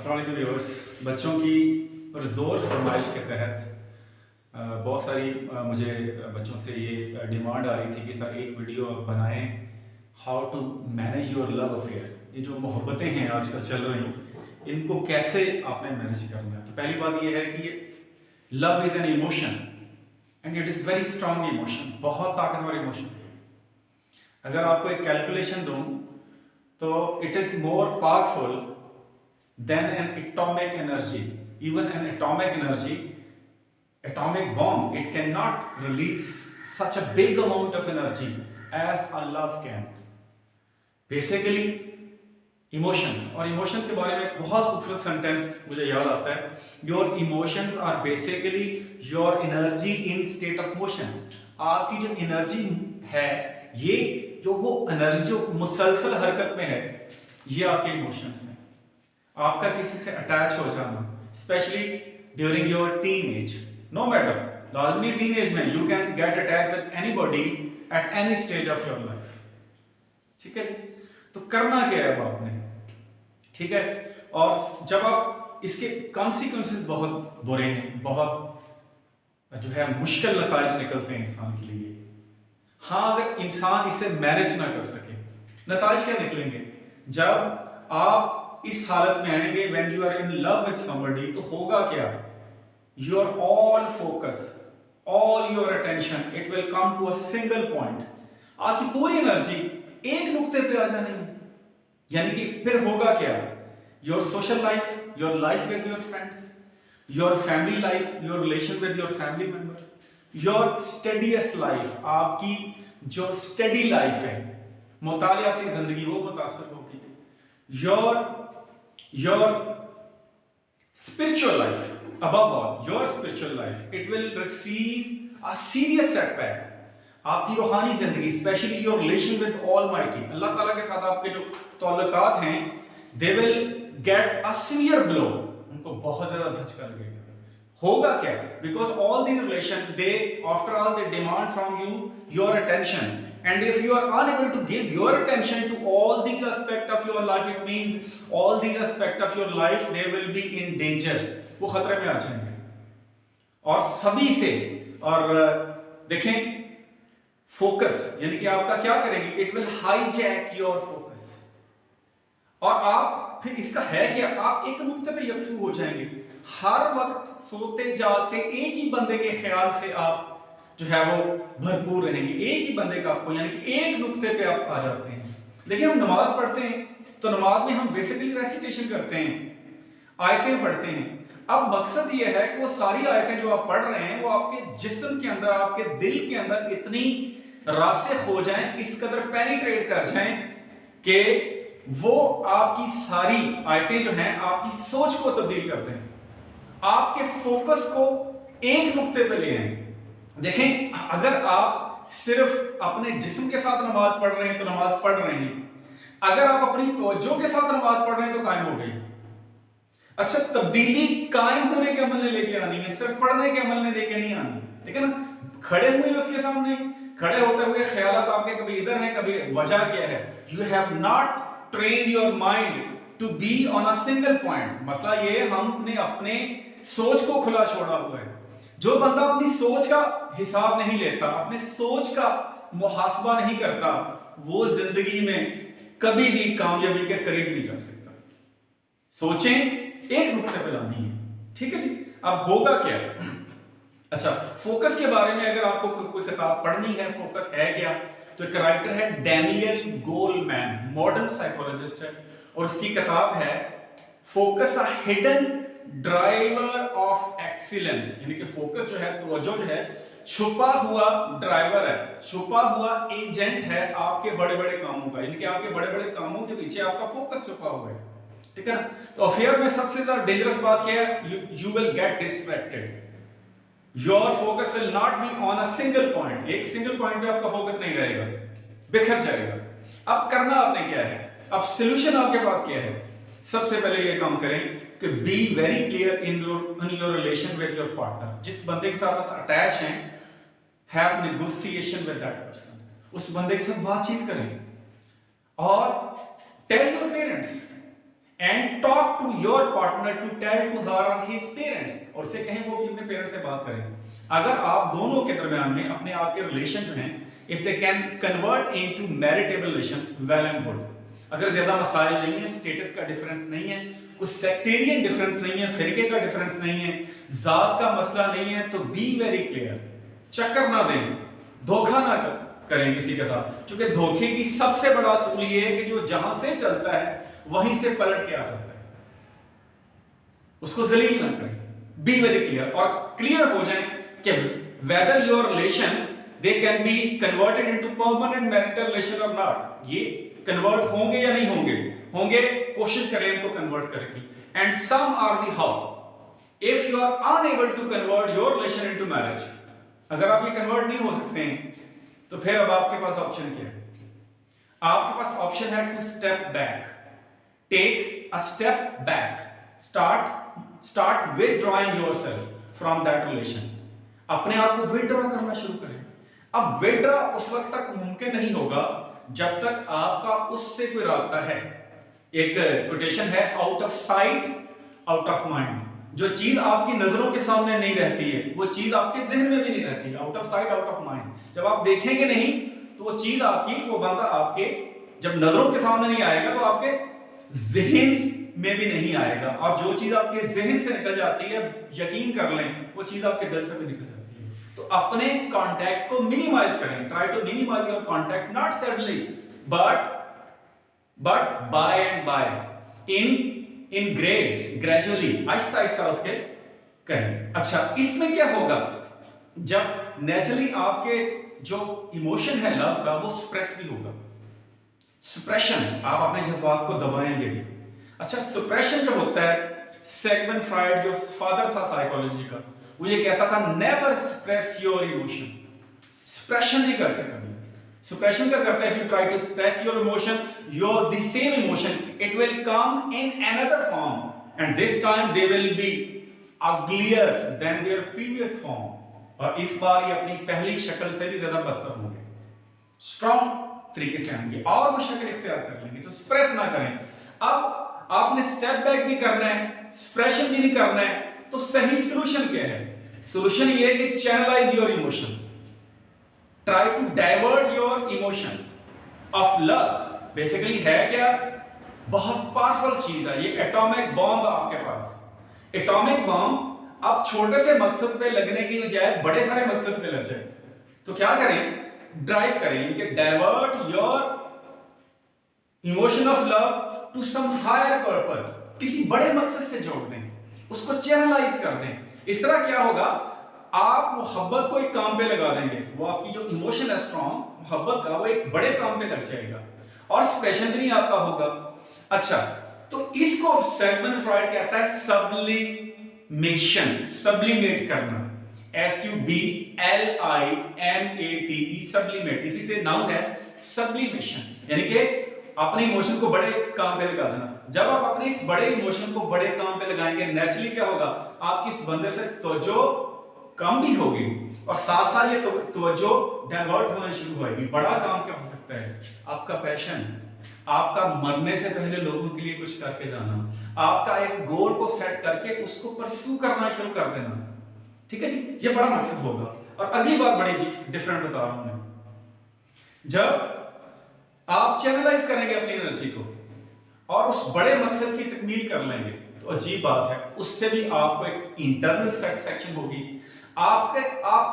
अस्सलाम वालेकुम व्यूअर्स। बच्चों की पुरज़ोर फरमाइश के तहत बहुत सारी मुझे बच्चों से ये डिमांड आ रही थी कि सर एक वीडियो आप बनाएं, how to manage your love affair. ये जो मोहब्बतें हैं आजकल चल रही हैं, इनको कैसे आपने मैनेज करना है। तो पहली बात ये है कि love is an emotion and it is very strong emotion, बहुत ताकतवर इमोशन। अगर आपको एक कैलकुलेशन दूँ तो it is more powerful than an atomic energy. Even an atomic bomb, it cannot release such a big amount of energy as a love can. Basically, emotions, और emotion के बारे में बहुत खूबसूरत सेंटेंस मुझे याद आता है, your emotions are basically your energy in state of motion. आपकी जो एनर्जी है, ये जो वो एनर्जी जो मुसलसल हरकत में है, ये आपके इमोशंस हैं। आपका किसी से अटैच हो जाना, specially during your teenage, no matter, लाजमी टीन एज में you can get attach with anybody at any stage of your life. ठीक है, तो करना क्या है अब आपने, ठीक है। और जब आप इसके कॉन्सिक्वेंसेस बहुत बुरे हैं, बहुत जो है मुश्किल नताइज निकलते हैं इंसान के लिए। हाँ, अगर इंसान इसे मैनेज ना कर सके, नताइज क्या निकलेंगे? जब आप इस हालत में आएंगे when you are in love with somebody, तो होगा क्या? Your all focus, all your attention, it will come to a single point. आपकी पूरी एनर्जी एक नुक्ते पे आ जानी है। यानी कि फिर होगा क्या? Your social life, your life with your friends, your family life, your relation with your family member, your steadiest life, आपकी जो steady life है, मुतालियाती जिंदगी, वो मुतासर होगी। Your spiritual life, above all, your spiritual life, it will receive a serious setback. आपकी रूहानी जिंदगी, specially your relation with almighty, अल्लाह ताला के साथ आपके जो ताल्लुकात हैं, they will get a severe blow, उनको बहुत ज्यादा धचका लगेगा। होगा क्या? Because all the relation, they after all they demand from you your attention, and if you are unable to give your attention to all these aspects of your life, it means all these aspects of your life, they will be in danger, वो खतरे में आ जाएंगे। और सभी से, और देखें, focus यानी कि आपका क्या करेंगे? It will hijack your focus, और आप फिर इसका है कि आप एक नुक्ते पे यकसू हो जाएंगे। हर वक्त सोते जागते एक ही बंदे के ख्याल से आप जो है वो भरपूर रहेंगे, एक ही बंदे का आपको, यानी कि एक नुक्ते पे आप आ जाते हैं। देखिए, हम नमाज पढ़ते हैं तो नमाज में हम बेसिकली रेसिटेशन करते हैं, आयतें पढ़ते हैं। अब मकसद ये है कि वो सारी आयतें जो आप पढ़ रहे हैं, वो आपके जिस्म के अंदर, आपके दिल के अंदर इतनी रासिख हो जाएं, इस कदर पेनिट्रेट कर जाएं कि वो आपकी सारी आयतें जो हैं आपकी सोच को तब्दील कर दें, आपके फोकस को एक नुक्ते पे ले आएं। देखें, अगर आप सिर्फ अपने जिस्म के साथ नमाज पढ़ रहे हैं तो नमाज पढ़ रहे हैं, अगर आप अपनी तवज्जो के साथ नमाज पढ़ रहे हैं तो कायम हो गई। अच्छा, तब्दीली कायम होने के अमल ने लेके आनी है, सिर्फ पढ़ने के अमल ने लेके नहीं आनी, ठीक है ना। खड़े हुए उसके सामने, खड़े होते हुए ख्यालात आपके कभी इधर हैं, कभी वजह क्या है। You have not train your mind to be on a single point. मसला ये, हमने अपने सोच को खुला छोड़ा हुआ है। जो बंदा अपनी सोच का हिसाब नहीं लेता, अपने सोच का मुहासबा नहीं करता, वो जिंदगी में कभी भी कामयाबी के करीब नहीं जा सकता। सोचें, एक नुक्ते पे लानी है, ठीक है जी। अब होगा क्या? अच्छा, फोकस के बारे में अगर आपको कोई किताब पढ़नी है, फोकस है क्या, तो एक राइटर है डैनियल गोलमैन, मॉडर्न साइकोलॉजिस्ट है, और उसकी किताब है focus, a hidden driver of excellence. यानी कि फोकस जो है, तवज्जो जो है, छुपा हुआ ड्राइवर है, छुपा हुआ एजेंट है आपके बड़े बड़े कामों का। यानी कि आपके बड़े बड़े कामों के पीछे आपका फोकस छुपा हुआ है, ठीक है ना। तो अफेयर में सबसे ज्यादा डेंजरस बात क्या है? You will get distracted, your focus will not be on a single point. एक सिंगल पॉइंट पे आपका फोकस नहीं रहेगा, बिखर जाएगा। अब करना आपने क्या है? अब सोल्यूशन आपके पास क्या है? सबसे पहले ये काम करें कि be very clear in your relation with your partner. जिस बंदे के साथ आप अटैच हैं, have negotiation with that person, उस बंदे के साथ बातचीत करें। और tell your parents and talk to your partner to tell to her और हिज पेरेंट्स, और से कहें वो भी अपने पेरेंट्स से बात करें। अगर आप दोनों के दरमियान में अपने आप के रिलेशन जो हैं, if they can convert into maritable relation, well and good. अगर ज्यादा मसाइल नहीं है, स्टेटस का डिफरेंस नहीं है, कुछ सेक्टेरियन डिफरेंस नहीं है, फिरके का डिफरेंस नहीं है, जात का मसला नहीं है, तो बी वेरी क्लियर, चक्कर ना दें, धोखा ना करें किसी के साथ, क्योंकि धोखे की सबसे बड़ा असूल ये है कि जो जहां से चलता है वहीं से पलट के आ जाता है, उसको जलील ना करें, बी वेरी क्लियर, और क्लियर हो जाए कि whether your relation they can be converted into permanent marital relation और नॉट, ये कन्वर्ट होंगे या नहीं होंगे, होंगे, कोशिश करें इनको कन्वर्ट करने की। And some are the how, if you are unable to convert your relation into marriage, अगर आप ये कन्वर्ट नहीं हो सकते हैं, तो फिर अब आपके पास ऑप्शन क्या है? आपके पास ऑप्शन है to step back, take a step back, start withdrawing yourself from that relation, अपने आप को विथड्रॉ करना शुरू करें। अब विथड्रॉ उस वक्त तक मुमकिन नहीं होगा जब तक आपका उससे कोई रास्ता है। एक कोटेशन है, out of sight out of mind, जो चीज आपकी नजरों के सामने नहीं रहती है वो चीज आपके जहन में भी नहीं रहती है, out of sight out of mind. जब आप देखेंगे नहीं तो वो चीज आपकी, वो बंदा आपके जब नजरों के सामने नहीं आएगा तो आपके जहन में भी नहीं आएगा, और जो चीज आपके जहन से निकल जाती है, यकीन कर लें, वो चीज आपके दिल से भी निकल जाती है। तो अपने कांटेक्ट को मिनिमाइज करें, try to minimize your contact, not suddenly but by and by, in grades, gradually, आहिस्ता आहिस्ता उसके करें। अच्छा, इसमें क्या होगा, जब नेचुरली आपके जो इमोशन है लव का वो सप्रेस भी होगा, सप्रेशन, आप अपने जज्बात को दबाएंगे भी। अच्छा, सप्रेशन जो होता है, सिगमंड फ्रॉइड जो फादर था साइकोलॉजी का, वो ये कहता था never suppress your emotion, suppression नहीं करते कभी। सप्रेशन क्या करता है? if you try to suppress your emotion, the same emotion, it will come in another form, and this time they will be uglier than their previous form, और इस बार ये अपनी पहली शक्ल से भी ज्यादा बदतर होंगे, स्ट्रॉन्ग तरीके से आएंगे और वो शक्ल इख्तियार कर लेंगे। तो स्प्रेस ना करें। अब आपने स्टेप बैक भी करना है, सप्रेशन भी नहीं करना है, तो सही सोल्यूशन क्या है? सोल्यूशन ये है कि channelize your emotion, try to divert your emotion of love. Basically है क्या? बहुत पावरफुल चीज है ये, एटॉमिक बॉम्ब आपके पास। एटॉमिक बॉम्ब आप छोटे से मकसद पे लगने की बजाय बड़े सारे मकसद पे लग जाए, तो क्या करें? ड्राइव करें कि divert your emotion of love to some higher purpose, किसी बड़े मकसद से जोड़ दें, उसको चैनलाइज कर दें। इस तरह क्या होगा, आप मोहब्बत को एक काम पे लगा देंगे, वो आपकी जो इमोशन है स्ट्रॉन्ग मोहब्बत का, वो एक बड़े काम पे लग जाएगा और सप्रेशन भी नहीं आपका होगा। अच्छा, तो इसको सिगमंड फ्रॉइड कहता है सब्लिमेशन, सब्लिमेट करना, SUBLIMATE, सब्लिमेट, इसी से नाउन है सब्लिमेशन, यानी कि अपने इमोशन को बड़े काम पे लगा देना। जब आप अपने इस बड़े इमोशन को बड़े काम पे लगाएंगे, नेचुरली क्या होगा, आपकी इस बंदे से तवज्जो कम भी होगी और साथ साथ ये तवज्जो डाइवर्ट होना शुरू होगी। बड़ा काम क्या हो सकता है? आपका पैशन, आपका मरने से पहले लोगों के लिए कुछ करके जाना, आपका एक गोल को सेट करके उसको परस्यू करना शुरू कर देना, ठीक है जी, ये बड़ा मकसद होगा। और अगली बात बड़ी डिफरेंट बता रहा हूं मैं, जब आप चैनलाइज करेंगे अपनी एनर्जी को और उस बड़े मकसद की तकमील कर लेंगे, तो अजीब बात है, उससे भी आपको एक इंटरनल सेटिस्फैक्शन होगी, आप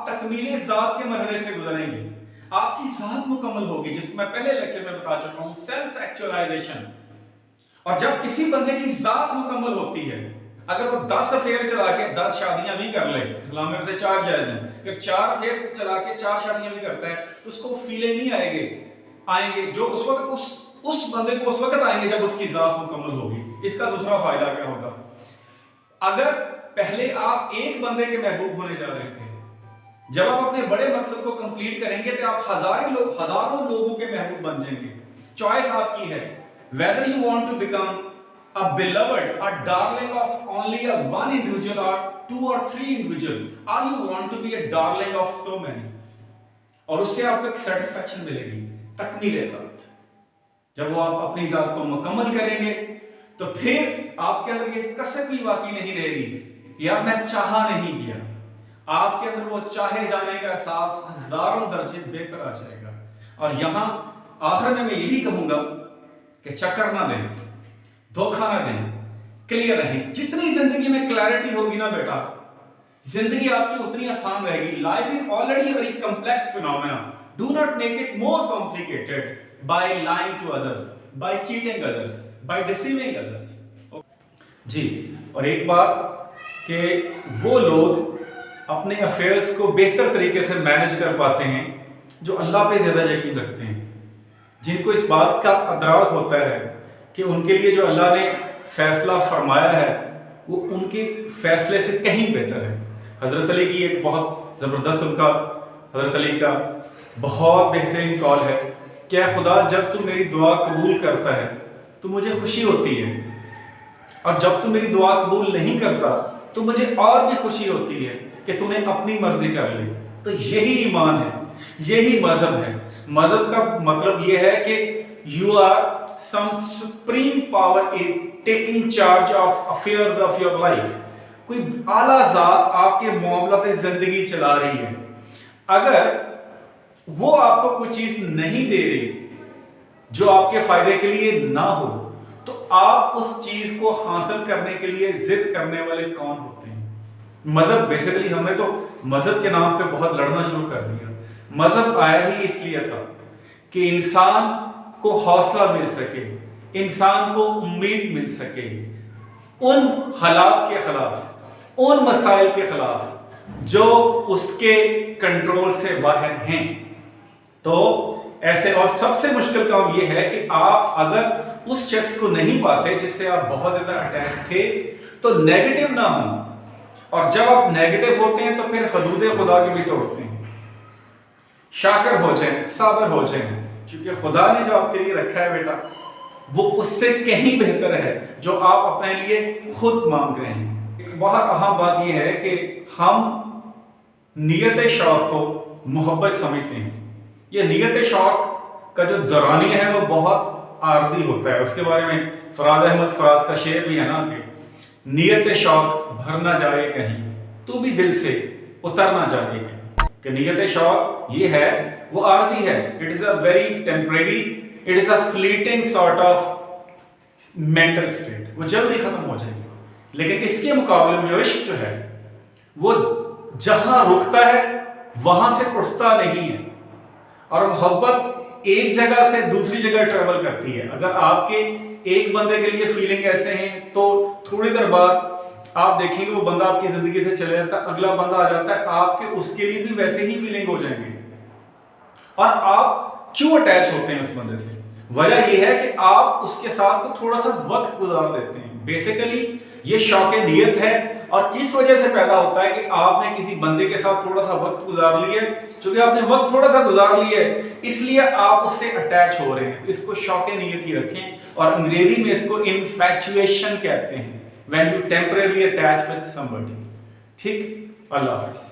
तकमीले जात के मरहले से गुजरेंगे, आपकी जात मुकम्मल होगी, जिसको मैं पहले लेक्चर में बता चुका हूं, सेल्फ एक्चुअलाइजेशन। और जब किसी बंदे की जात मुकम्मल होती है, अगर वो 10 अफेयर चला के 10 शादियां भी कर ले, इस्लाम में वैसे 4 जायज हैं, अगर 4 अफेयर चला के 4 शादियां भी करता है, तो उसको फीले नहीं आएंगे जो उस वक्त उस बंदे को उस वक्त आएंगे जब उसकी जात मुकम्मल होगी। इसका दूसरा फायदा क्या होगा? अगर पहले आप एक बंदे के महबूब होने जा रहे थे, जब आप अपने बड़े मकसद को कंप्लीट करेंगे तो आप हजारों लोगों के महबूब बन जाएंगे। चॉइस आपकी है, whether you want to become a beloved, a darling of only a one individual or 2 or 3 individual, or you want to be a darling of so many। और उससे आपको एक सेटिस्फैक्शन मिलेगी तकमील साथ। जब वो आप अपनी जात को मुकम्मल करेंगे तो फिर आपके अंदर ये कसक भी बाकी नहीं रहेगी या मैं चाहा नहीं किया, आपके अंदर वो चाहे जाने का एहसास हजारों दर्जे बेहतर आ जाएगा। और यहां आखिर में मैं यही कहूंगा कि चक्कर ना दें, धोखा ना दें, क्लियर रहें। जितनी जिंदगी में क्लैरिटी होगी ना बेटा, जिंदगी आपकी उतनी आसान रहेगी। Life is already very complex phenomena, do not make it more complicated by lying to others, by cheating others, by deceiving others. जी, और एक बात कि वो लोग अपने अफेयर्स को बेहतर तरीके से मैनेज कर पाते हैं जो अल्लाह पे ज़्यादा यकीन रखते हैं, जिनको इस बात का अदराक होता है कि उनके लिए जो अल्लाह ने फैसला फरमाया है वो उनके फैसले से कहीं बेहतर है। हज़रत अली की एक बहुत ज़बरदस्त, उनका हज़रत अली का बहुत बेहतरीन कॉल है, क्या खुदा जब तू मेरी दुआ कबूल करता है तो मुझे खुशी होती है, और जब तू मेरी दुआ कबूल नहीं करता तो मुझे और भी खुशी होती है कि तूने अपनी मर्जी कर ली। तो यही ईमान है, यही मजहब है। मजहब का मतलब यह है कि you are some supreme power is taking charge of affairs of your life. कोई आला जात आपके मामलात जिंदगी चला रही है, अगर वो आपको कोई चीज नहीं दे रही जो आपके फायदे के लिए ना हो, तो आप उस चीज को हासिल करने के लिए जिद करने वाले कौन होते हैं? मजहब बेसिकली, हमने तो मजहब के नाम पे बहुत लड़ना शुरू कर दिया। मजहब आया ही इसलिए था कि इंसान को हौसला मिल सके, इंसान को उम्मीद मिल सके उन हालात के खिलाफ, उन मसाइल के खिलाफ जो उसके कंट्रोल से बाहर हैं। तो ऐसे, और सबसे मुश्किल काम यह है कि आप अगर उस शख्स को नहीं पाते जिससे आप बहुत ज्यादा अटैच थे, तो नेगेटिव ना हो, और जब आप नेगेटिव होते हैं तो फिर हदूद खुदा के भी तोड़ते हैं। शाकर हो जाएं, साबर हो जाएं, क्योंकि खुदा ने जो आपके लिए रखा है बेटा वो उससे कहीं बेहतर है जो आप अपने लिए खुद मांग रहे हैं। एक बहुत अहम बात यह है कि हम नियत शौक को मोहब्बत समझते हैं। ये नियत शौक का जो दौरानिया है वो बहुत आर्जी होता है। उसके बारे में फराज अहमद फराज का शेर भी है ना कि नियत शौक भर ना जाए कहीं, तू भी दिल से उतर ना जाए कहीं। कि नियत शौक ये है वो आर्जी है, it is a very temporary, it is a fleeting sort of mental state, वो जल्दी खत्म हो जाएगी। लेकिन इसके मुकाबले में जो इश्क जो है वो जहां रुकता है वहां से उठता नहीं है, और मोहब्बत एक जगह से दूसरी जगह ट्रेवल करती है। अगर आपके एक बंदे के लिए फीलिंग ऐसे हैं तो थोड़ी देर बाद आप देखेंगे वो बंदा आपकी जिंदगी से चले जाता है, अगला बंदा आ जाता है, आपके उसके लिए भी वैसे ही फीलिंग हो जाएंगे। और आप क्यों अटैच होते हैं उस बंदे से? वजह यह है कि आप उसके साथ तो थोड़ा सा वक्त गुजार देते हैं। बेसिकली ये शौक नियत है, और किस वजह से पैदा होता है कि आपने किसी बंदे के साथ थोड़ा सा वक्त गुजार लिया, क्योंकि आपने वक्त थोड़ा सा गुजार लिया है इसलिए आप उससे अटैच हो रहे हैं। इसको शौक नियत ही रखें, और अंग्रेजी में इसको इनफैचुएशन कहते हैं, when you temporary attach with somebody. ठीक, अल्लाह हाफिज़।